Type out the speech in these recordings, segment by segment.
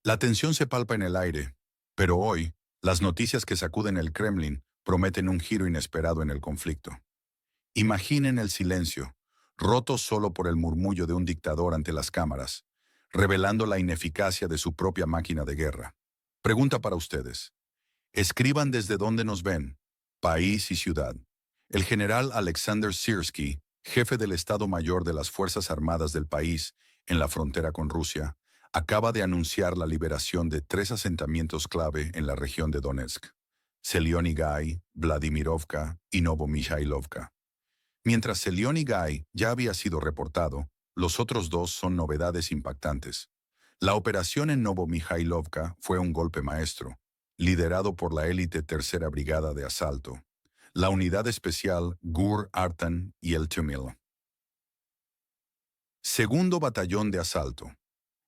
La tensión se palpa en el aire, pero hoy, las noticias que sacuden el Kremlin prometen un giro inesperado en el conflicto. Imaginen el silencio, roto solo por el murmullo de un dictador ante las cámaras, revelando la ineficacia de su propia máquina de guerra. Pregunta para ustedes. Escriban desde dónde nos ven, país y ciudad. El general Alexander Sirski, jefe del Estado Mayor de las Fuerzas Armadas del país en la frontera con Rusia, acaba de anunciar la liberación de 3 asentamientos clave en la región de Donetsk: Selionigai, Vladimirovka y Novomikhailovka. Mientras Selionigai ya había sido reportado, los otros dos son novedades impactantes. La operación en Novomikhailovka fue un golpe maestro, liderado por la élite Tercera Brigada de Asalto, la unidad especial Gur Artan y el Tumil. Segundo Batallón de Asalto.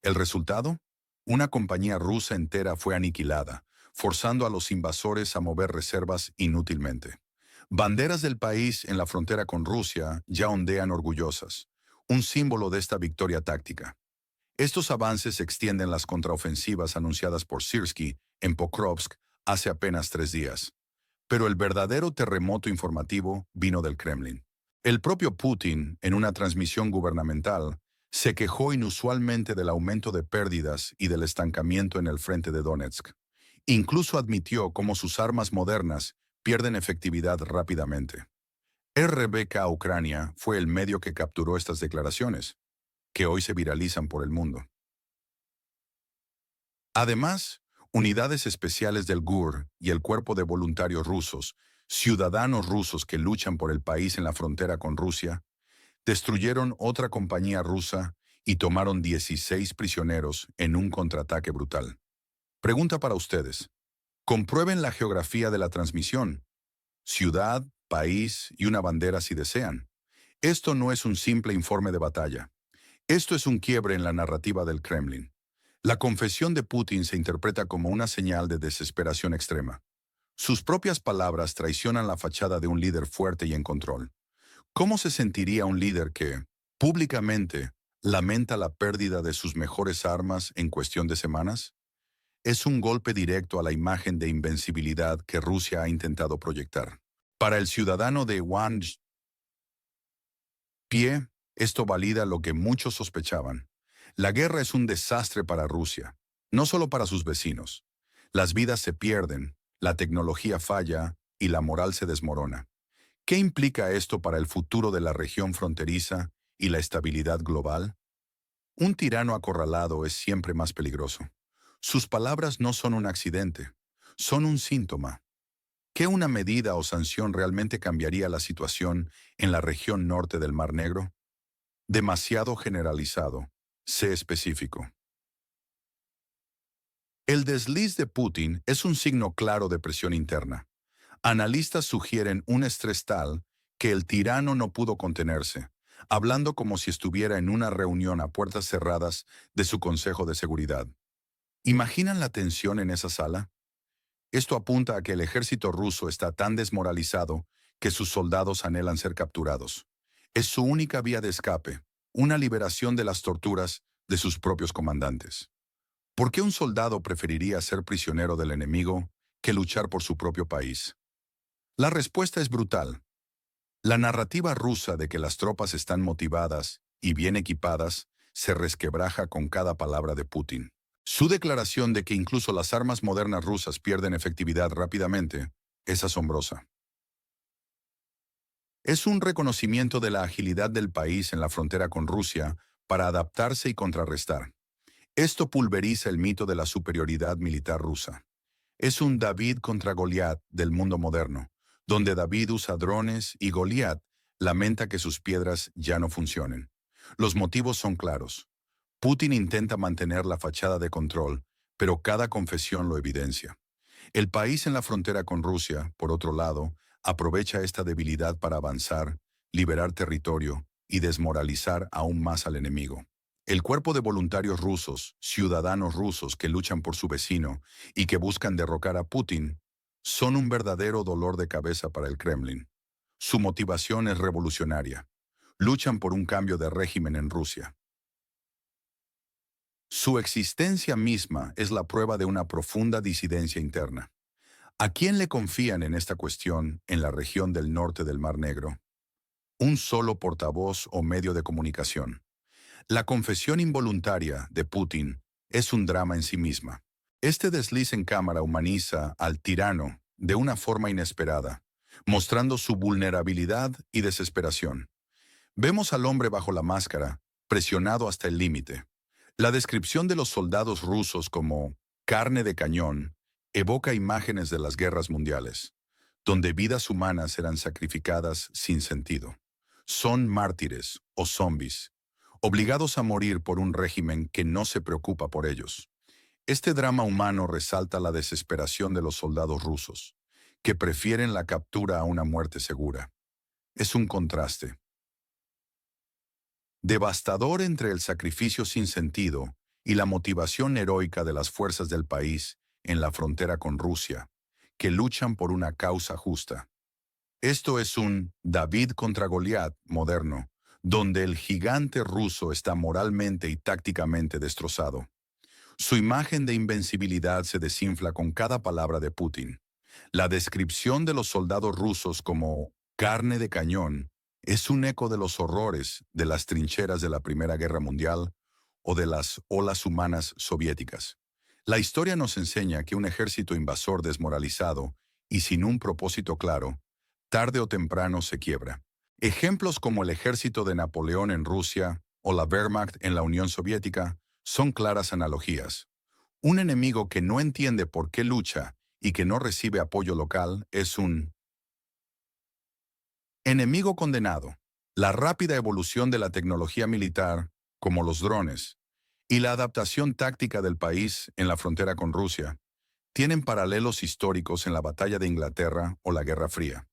¿El resultado? Una compañía rusa entera fue aniquilada, forzando a los invasores a mover reservas inútilmente. Banderas del país en la frontera con Rusia ya ondean orgullosas, un símbolo de esta victoria táctica. Estos avances extienden las contraofensivas anunciadas por Sirski en Pokrovsk hace apenas 3 días. Pero el verdadero terremoto informativo vino del Kremlin. El propio Putin, en una transmisión gubernamental, se quejó inusualmente del aumento de pérdidas y del estancamiento en el frente de Donetsk. Incluso admitió cómo sus armas modernas pierden efectividad rápidamente. RBK Ucrania fue el medio que capturó estas declaraciones, que hoy se viralizan por el mundo. Además, unidades especiales del GUR y el Cuerpo de Voluntarios Rusos, ciudadanos rusos que luchan por el país en la frontera con Rusia, destruyeron otra compañía rusa y tomaron 16 prisioneros en un contraataque brutal. Pregunta para ustedes. Comprueben la geografía de la transmisión: ciudad, país y una bandera si desean. Esto no es un simple informe de batalla. Esto es un quiebre en la narrativa del Kremlin. La confesión de Putin se interpreta como una señal de desesperación extrema. Sus propias palabras traicionan la fachada de un líder fuerte y en control. ¿Cómo se sentiría un líder que, públicamente, lamenta la pérdida de sus mejores armas en cuestión de semanas? Es un golpe directo a la imagen de invencibilidad que Rusia ha intentado proyectar. Para el ciudadano de Wange, esto valida lo que muchos sospechaban. La guerra es un desastre para Rusia, no solo para sus vecinos. Las vidas se pierden, la tecnología falla y la moral se desmorona. ¿Qué implica esto para el futuro de la región fronteriza y la estabilidad global? Un tirano acorralado es siempre más peligroso. Sus palabras no son un accidente, son un síntoma. ¿Qué una medida o sanción realmente cambiaría la situación en la región norte del Mar Negro? Demasiado generalizado. Sé específico. El desliz de Putin es un signo claro de presión interna. Analistas sugieren un estrés tal que el tirano no pudo contenerse, hablando como si estuviera en una reunión a puertas cerradas de su Consejo de Seguridad. ¿Imaginan la tensión en esa sala? Esto apunta a que el ejército ruso está tan desmoralizado que sus soldados anhelan ser capturados. Es su única vía de escape, una liberación de las torturas de sus propios comandantes. ¿Por qué un soldado preferiría ser prisionero del enemigo que luchar por su propio país? La respuesta es brutal. La narrativa rusa de que las tropas están motivadas y bien equipadas se resquebraja con cada palabra de Putin. Su declaración de que incluso las armas modernas rusas pierden efectividad rápidamente es asombrosa. Es un reconocimiento de la agilidad del país en la frontera con Rusia para adaptarse y contrarrestar. Esto pulveriza el mito de la superioridad militar rusa. Es un David contra Goliat del mundo moderno, donde David usa drones y Goliat lamenta que sus piedras ya no funcionen. Los motivos son claros. Putin intenta mantener la fachada de control, pero cada confesión lo evidencia. El país en la frontera con Rusia, por otro lado, aprovecha esta debilidad para avanzar, liberar territorio y desmoralizar aún más al enemigo. El cuerpo de voluntarios rusos, ciudadanos rusos que luchan por su vecino y que buscan derrocar a Putin, son un verdadero dolor de cabeza para el Kremlin. Su motivación es revolucionaria. Luchan por un cambio de régimen en Rusia. Su existencia misma es la prueba de una profunda disidencia interna. ¿A quién le confían en esta cuestión en la región del norte del Mar Negro? Un solo portavoz o medio de comunicación. La confesión involuntaria de Putin es un drama en sí misma. Este desliz en cámara humaniza al tirano de una forma inesperada, mostrando su vulnerabilidad y desesperación. Vemos al hombre bajo la máscara, presionado hasta el límite. La descripción de los soldados rusos como carne de cañón evoca imágenes de las guerras mundiales, donde vidas humanas eran sacrificadas sin sentido. Son mártires o zombies, obligados a morir por un régimen que no se preocupa por ellos. Este drama humano resalta la desesperación de los soldados rusos, que prefieren la captura a una muerte segura. Es un contraste devastador entre el sacrificio sin sentido y la motivación heroica de las fuerzas del país en la frontera con Rusia, que luchan por una causa justa. Esto es un David contra Goliat moderno, donde el gigante ruso está moralmente y tácticamente destrozado. Su imagen de invencibilidad se desinfla con cada palabra de Putin. La descripción de los soldados rusos como carne de cañón es un eco de los horrores de las trincheras de la Primera Guerra Mundial o de las olas humanas soviéticas. La historia nos enseña que un ejército invasor desmoralizado y sin un propósito claro, tarde o temprano se quiebra. Ejemplos como el ejército de Napoleón en Rusia o la Wehrmacht en la Unión Soviética son claras analogías. Un enemigo que no entiende por qué lucha y que no recibe apoyo local es un enemigo condenado. La rápida evolución de la tecnología militar, como los drones, y la adaptación táctica del país en la frontera con Rusia, tienen paralelos históricos en la batalla de Inglaterra o la Guerra Fría.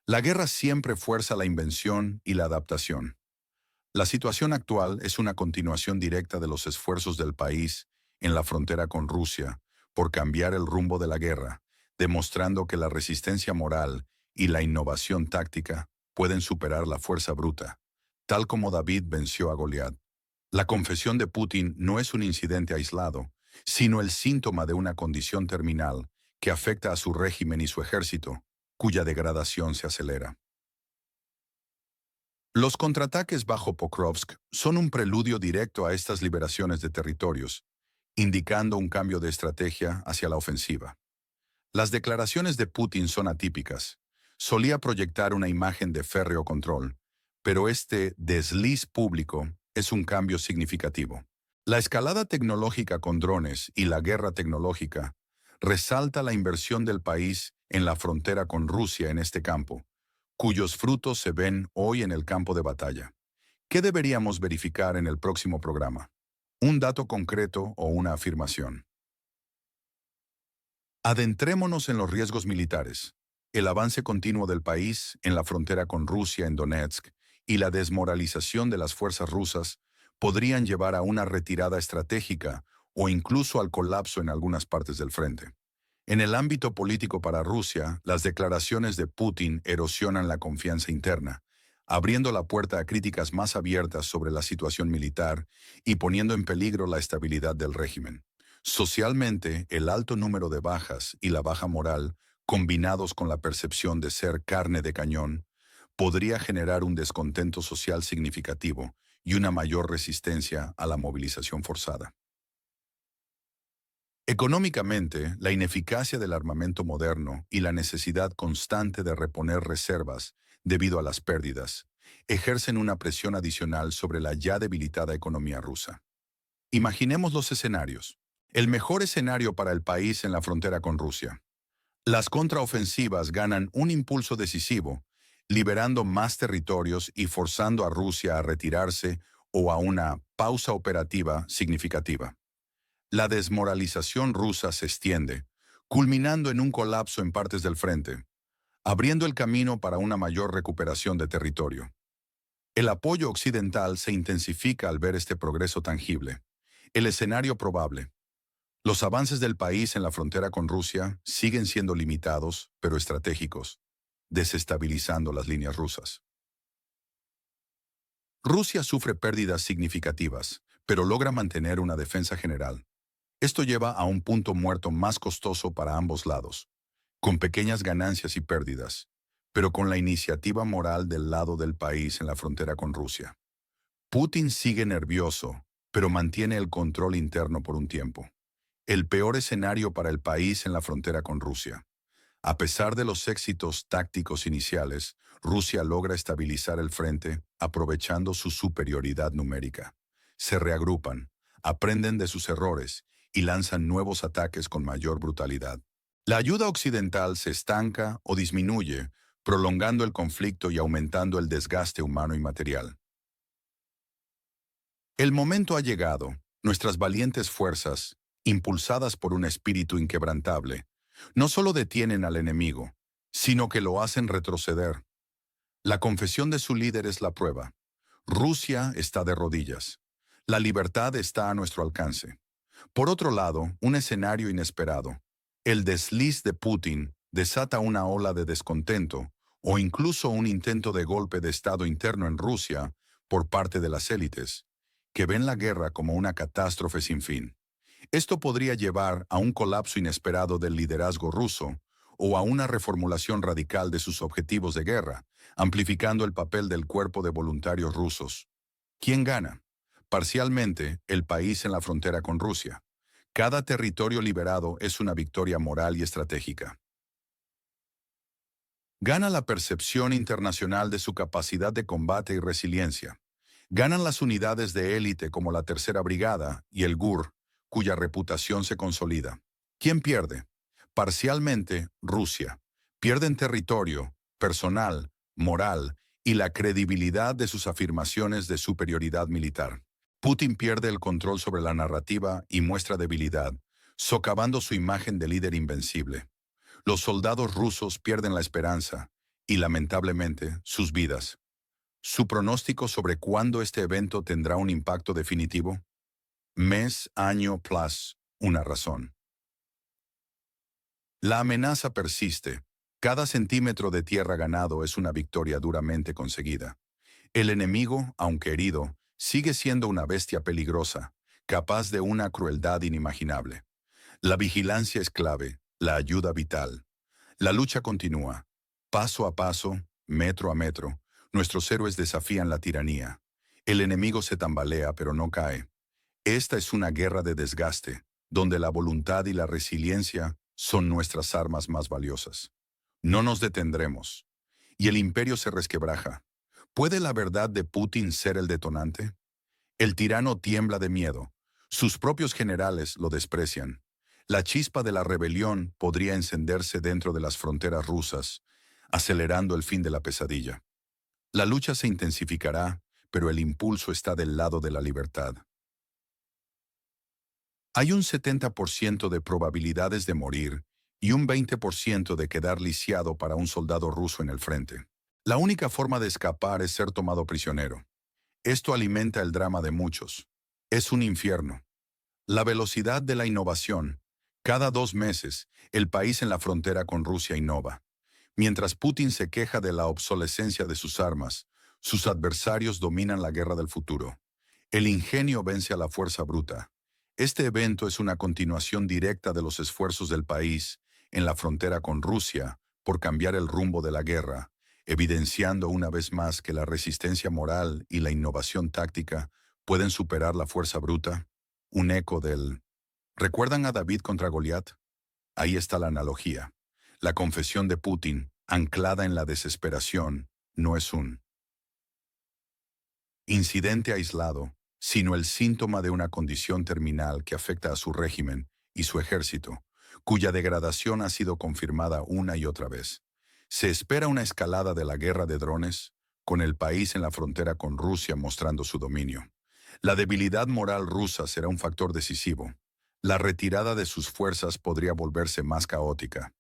La guerra siempre fuerza la invención y la adaptación. La situación actual es una continuación directa de los esfuerzos del país en la frontera con Rusia por cambiar el rumbo de la guerra, demostrando que la resistencia moral y la innovación táctica pueden superar la fuerza bruta, tal como David venció a Goliat. La confesión de Putin no es un incidente aislado, sino el síntoma de una condición terminal que afecta a su régimen y su ejército, cuya degradación se acelera. Los contraataques bajo Pokrovsk son un preludio directo a estas liberaciones de territorios, indicando un cambio de estrategia hacia la ofensiva. Las declaraciones de Putin son atípicas. Solía proyectar una imagen de férreo control, pero este desliz público es un cambio significativo. La escalada tecnológica con drones y la guerra tecnológica resalta la inversión del país en la frontera con Rusia en este campo, cuyos frutos se ven hoy en el campo de batalla. ¿Qué deberíamos verificar en el próximo programa? ¿Un dato concreto o una afirmación? Adentrémonos en los riesgos militares, el avance continuo del país en la frontera con Rusia en Donetsk y la desmoralización de las fuerzas rusas podrían llevar a una retirada estratégica o incluso al colapso en algunas partes del frente. En el ámbito político para Rusia, las declaraciones de Putin erosionan la confianza interna, abriendo la puerta a críticas más abiertas sobre la situación militar y poniendo en peligro la estabilidad del régimen. Socialmente, el alto número de bajas y la baja moral, combinados con la percepción de ser carne de cañón, podría generar un descontento social significativo y una mayor resistencia a la movilización forzada. Económicamente, la ineficacia del armamento moderno y la necesidad constante de reponer reservas debido a las pérdidas ejercen una presión adicional sobre la ya debilitada economía rusa. Imaginemos los escenarios. El mejor escenario para el país en la frontera con Rusia. Las contraofensivas ganan un impulso decisivo, liberando más territorios y forzando a Rusia a retirarse o a una pausa operativa significativa. La desmoralización rusa se extiende, culminando en un colapso en partes del frente, abriendo el camino para una mayor recuperación de territorio. El apoyo occidental se intensifica al ver este progreso tangible. El escenario probable. Los avances del país en la frontera con Rusia siguen siendo limitados, pero estratégicos, desestabilizando las líneas rusas. Rusia sufre pérdidas significativas, pero logra mantener una defensa general. Esto lleva a un punto muerto más costoso para ambos lados, con pequeñas ganancias y pérdidas, pero con la iniciativa moral del lado del país en la frontera con Rusia. Putin sigue nervioso, pero mantiene el control interno por un tiempo. El peor escenario para el país en la frontera con Rusia. A pesar de los éxitos tácticos iniciales, Rusia logra estabilizar el frente aprovechando su superioridad numérica. Se reagrupan, aprenden de sus errores y lanzan nuevos ataques con mayor brutalidad. La ayuda occidental se estanca o disminuye, prolongando el conflicto y aumentando el desgaste humano y material. El momento ha llegado. Nuestras valientes fuerzas, impulsadas por un espíritu inquebrantable, no solo detienen al enemigo, sino que lo hacen retroceder. La confesión de su líder es la prueba. Rusia está de rodillas. La libertad está a nuestro alcance. Por otro lado, un escenario inesperado. El desliz de Putin desata una ola de descontento o incluso un intento de golpe de Estado interno en Rusia por parte de las élites, que ven la guerra como una catástrofe sin fin. Esto podría llevar a un colapso inesperado del liderazgo ruso o a una reformulación radical de sus objetivos de guerra, amplificando el papel del cuerpo de voluntarios rusos. ¿Quién gana? Parcialmente, el país en la frontera con Rusia. Cada territorio liberado es una victoria moral y estratégica. Gana la percepción internacional de su capacidad de combate y resiliencia. Ganan las unidades de élite como la Tercera Brigada y el GUR, cuya reputación se consolida. ¿Quién pierde? Parcialmente, Rusia. Pierden territorio, personal, moral y la credibilidad de sus afirmaciones de superioridad militar. Putin pierde el control sobre la narrativa y muestra debilidad, socavando su imagen de líder invencible. Los soldados rusos pierden la esperanza y, lamentablemente, sus vidas. ¿Su pronóstico sobre cuándo este evento tendrá un impacto definitivo? Mes, año, plus, una razón. La amenaza persiste. Cada centímetro de tierra ganado es una victoria duramente conseguida. El enemigo, aunque herido, sigue siendo una bestia peligrosa, capaz de una crueldad inimaginable. La vigilancia es clave, la ayuda vital. La lucha continúa. Paso a paso, metro a metro, nuestros héroes desafían la tiranía. El enemigo se tambalea pero no cae. Esta es una guerra de desgaste, donde la voluntad y la resiliencia son nuestras armas más valiosas. No nos detendremos. Y el imperio se resquebraja. ¿Puede la verdad de Putin ser el detonante? El tirano tiembla de miedo. Sus propios generales lo desprecian. La chispa de la rebelión podría encenderse dentro de las fronteras rusas, acelerando el fin de la pesadilla. La lucha se intensificará, pero el impulso está del lado de la libertad. Hay un 70% de probabilidades de morir y un 20% de quedar lisiado para un soldado ruso en el frente. La única forma de escapar es ser tomado prisionero. Esto alimenta el drama de muchos. Es un infierno. La velocidad de la innovación. Cada 2 meses, el país en la frontera con Rusia innova. Mientras Putin se queja de la obsolescencia de sus armas, sus adversarios dominan la guerra del futuro. El ingenio vence a la fuerza bruta. Este evento es una continuación directa de los esfuerzos del país en la frontera con Rusia por cambiar el rumbo de la guerra, evidenciando una vez más que la resistencia moral y la innovación táctica pueden superar la fuerza bruta. Un eco del ¿recuerdan a David contra Goliat? Ahí está la analogía. La confesión de Putin, anclada en la desesperación, no es un incidente aislado, sino el síntoma de una condición terminal que afecta a su régimen y su ejército, cuya degradación ha sido confirmada una y otra vez. Se espera una escalada de la guerra de drones, con el país en la frontera con Rusia mostrando su dominio. La debilidad moral rusa será un factor decisivo. La retirada de sus fuerzas podría volverse más caótica.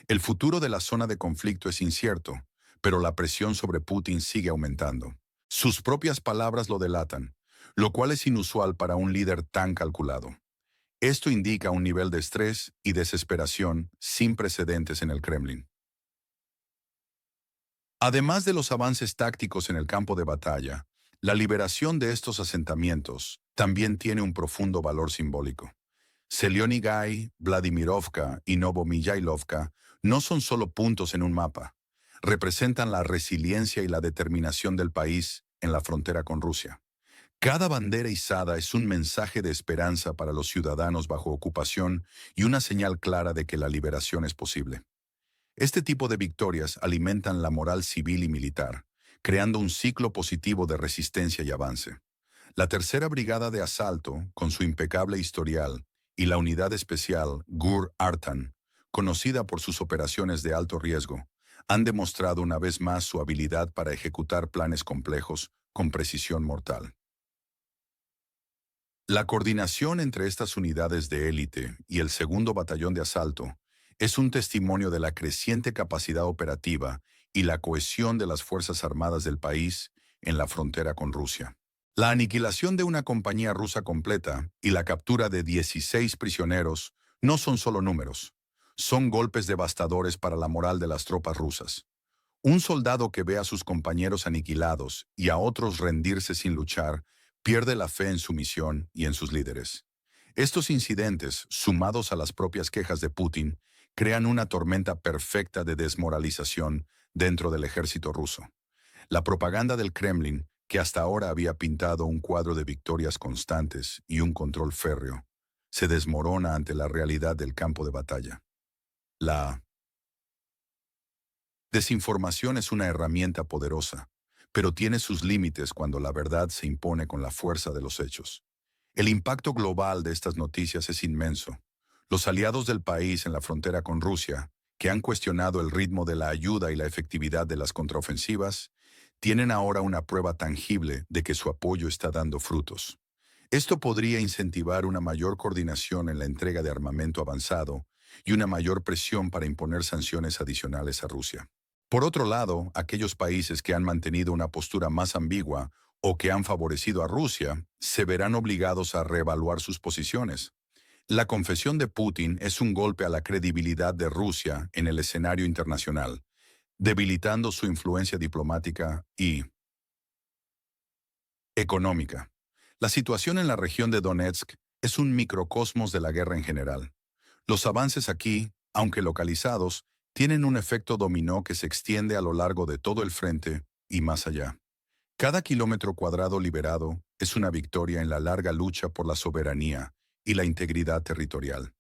El futuro de la zona de conflicto es incierto, pero la presión sobre Putin sigue aumentando. Sus propias palabras lo delatan, lo cual es inusual para un líder tan calculado. Esto indica un nivel de estrés y desesperación sin precedentes en el Kremlin. Además de los avances tácticos en el campo de batalla, la liberación de estos asentamientos también tiene un profundo valor simbólico. Selionigai, Vladimirovka y Novomijailovka no son solo puntos en un mapa, representan la resiliencia y la determinación del país en la frontera con Rusia. Cada bandera izada es un mensaje de esperanza para los ciudadanos bajo ocupación y una señal clara de que la liberación es posible. Este tipo de victorias alimentan la moral civil y militar, creando un ciclo positivo de resistencia y avance. La Tercera Brigada de Asalto, con su impecable historial, y la Unidad Especial Gur-Artan, conocida por sus operaciones de alto riesgo, han demostrado una vez más su habilidad para ejecutar planes complejos con precisión mortal. La coordinación entre estas unidades de élite y el segundo batallón de asalto es un testimonio de la creciente capacidad operativa y la cohesión de las Fuerzas Armadas del país en la frontera con Rusia. La aniquilación de una compañía rusa completa y la captura de 16 prisioneros no son solo números, son golpes devastadores para la moral de las tropas rusas. Un soldado que ve a sus compañeros aniquilados y a otros rendirse sin luchar, pierde la fe en su misión y en sus líderes. Estos incidentes, sumados a las propias quejas de Putin, crean una tormenta perfecta de desmoralización dentro del ejército ruso. La propaganda del Kremlin, que hasta ahora había pintado un cuadro de victorias constantes y un control férreo, se desmorona ante la realidad del campo de batalla. La desinformación es una herramienta poderosa, pero tiene sus límites cuando la verdad se impone con la fuerza de los hechos. El impacto global de estas noticias es inmenso. Los aliados del país en la frontera con Rusia, que han cuestionado el ritmo de la ayuda y la efectividad de las contraofensivas, tienen ahora una prueba tangible de que su apoyo está dando frutos. Esto podría incentivar una mayor coordinación en la entrega de armamento avanzado y una mayor presión para imponer sanciones adicionales a Rusia. Por otro lado, aquellos países que han mantenido una postura más ambigua o que han favorecido a Rusia se verán obligados a reevaluar sus posiciones. La confesión de Putin es un golpe a la credibilidad de Rusia en el escenario internacional, debilitando su influencia diplomática y económica. La situación en la región de Donetsk es un microcosmos de la guerra en general. Los avances aquí, aunque localizados, tienen un efecto dominó que se extiende a lo largo de todo el frente y más allá. Cada kilómetro cuadrado liberado es una victoria en la larga lucha por la soberanía y la integridad territorial.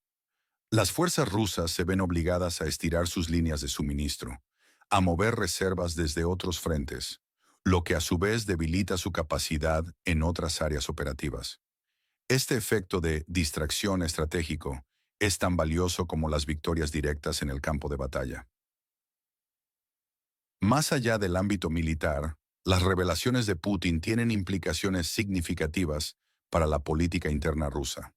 Las fuerzas rusas se ven obligadas a estirar sus líneas de suministro, a mover reservas desde otros frentes, lo que a su vez debilita su capacidad en otras áreas operativas. Este efecto de distracción estratégico es tan valioso como las victorias directas en el campo de batalla. Más allá del ámbito militar, las revelaciones de Putin tienen implicaciones significativas para la política interna rusa.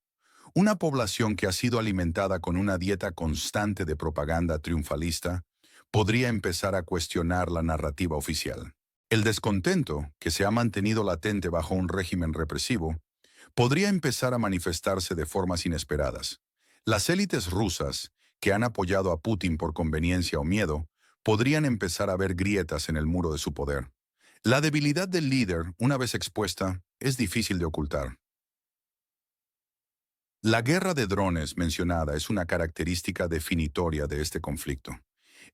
Una población que ha sido alimentada con una dieta constante de propaganda triunfalista podría empezar a cuestionar la narrativa oficial. El descontento, que se ha mantenido latente bajo un régimen represivo, podría empezar a manifestarse de formas inesperadas. Las élites rusas, que han apoyado a Putin por conveniencia o miedo, podrían empezar a ver grietas en el muro de su poder. La debilidad del líder, una vez expuesta, es difícil de ocultar. La guerra de drones mencionada es una característica definitoria de este conflicto.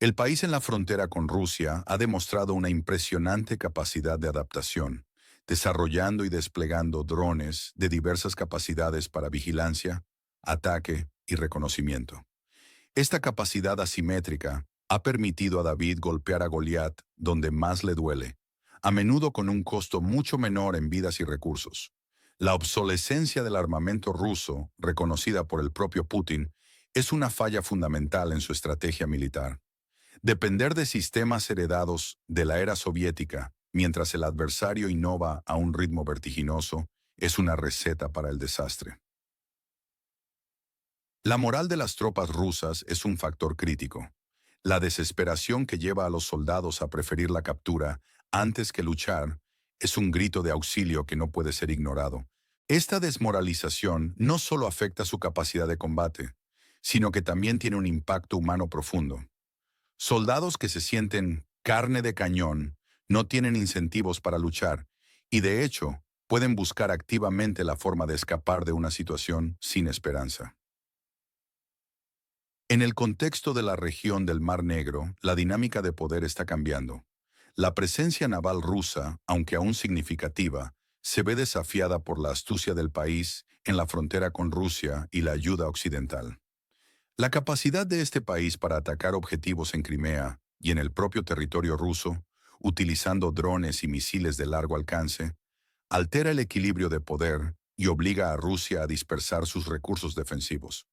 El país en la frontera con Rusia ha demostrado una impresionante capacidad de adaptación, desarrollando y desplegando drones de diversas capacidades para vigilancia, ataque y reconocimiento. Esta capacidad asimétrica ha permitido a David golpear a Goliat donde más le duele, a menudo con un costo mucho menor en vidas y recursos. La obsolescencia del armamento ruso, reconocida por el propio Putin, es una falla fundamental en su estrategia militar. Depender de sistemas heredados de la era soviética, mientras el adversario innova a un ritmo vertiginoso, es una receta para el desastre. La moral de las tropas rusas es un factor crítico. La desesperación que lleva a los soldados a preferir la captura antes que luchar es un grito de auxilio que no puede ser ignorado. Esta desmoralización no solo afecta su capacidad de combate, sino que también tiene un impacto humano profundo. Soldados que se sienten carne de cañón no tienen incentivos para luchar y, de hecho, pueden buscar activamente la forma de escapar de una situación sin esperanza. En el contexto de la región del Mar Negro, la dinámica de poder está cambiando. La presencia naval rusa, aunque aún significativa, se ve desafiada por la astucia del país en la frontera con Rusia y la ayuda occidental. La capacidad de este país para atacar objetivos en Crimea y en el propio territorio ruso, utilizando drones y misiles de largo alcance, altera el equilibrio de poder y obliga a Rusia a dispersar sus recursos defensivos.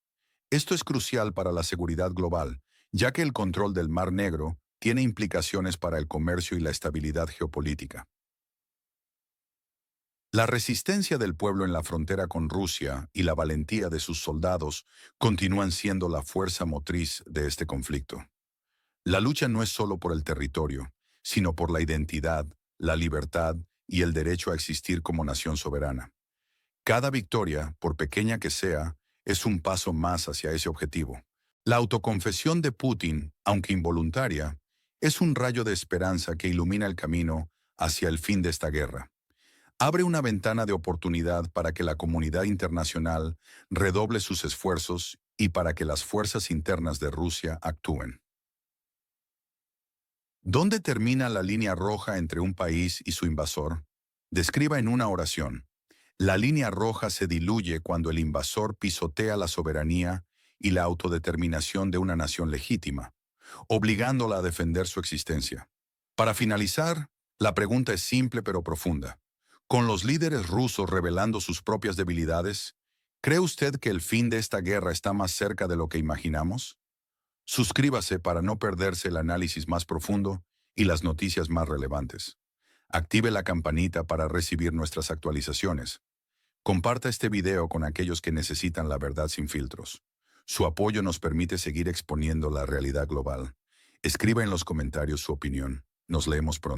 Esto es crucial para la seguridad global, ya que el control del Mar Negro tiene implicaciones para el comercio y la estabilidad geopolítica. La resistencia del pueblo en la frontera con Rusia y la valentía de sus soldados continúan siendo la fuerza motriz de este conflicto. La lucha no es solo por el territorio, sino por la identidad, la libertad y el derecho a existir como nación soberana. Cada victoria, por pequeña que sea, es un paso más hacia ese objetivo. La autoconfesión de Putin, aunque involuntaria, es un rayo de esperanza que ilumina el camino hacia el fin de esta guerra. Abre una ventana de oportunidad para que la comunidad internacional redoble sus esfuerzos y para que las fuerzas internas de Rusia actúen. ¿Dónde termina la línea roja entre un país y su invasor? Describa en una oración. La línea roja se diluye cuando el invasor pisotea la soberanía y la autodeterminación de una nación legítima, obligándola a defender su existencia. Para finalizar, la pregunta es simple pero profunda. Con los líderes rusos revelando sus propias debilidades, ¿cree usted que el fin de esta guerra está más cerca de lo que imaginamos? Suscríbase para no perderse el análisis más profundo y las noticias más relevantes. Active la campanita para recibir nuestras actualizaciones. Comparta este video con aquellos que necesitan la verdad sin filtros. Su apoyo nos permite seguir exponiendo la realidad global. Escriba en los comentarios su opinión. Nos leemos pronto.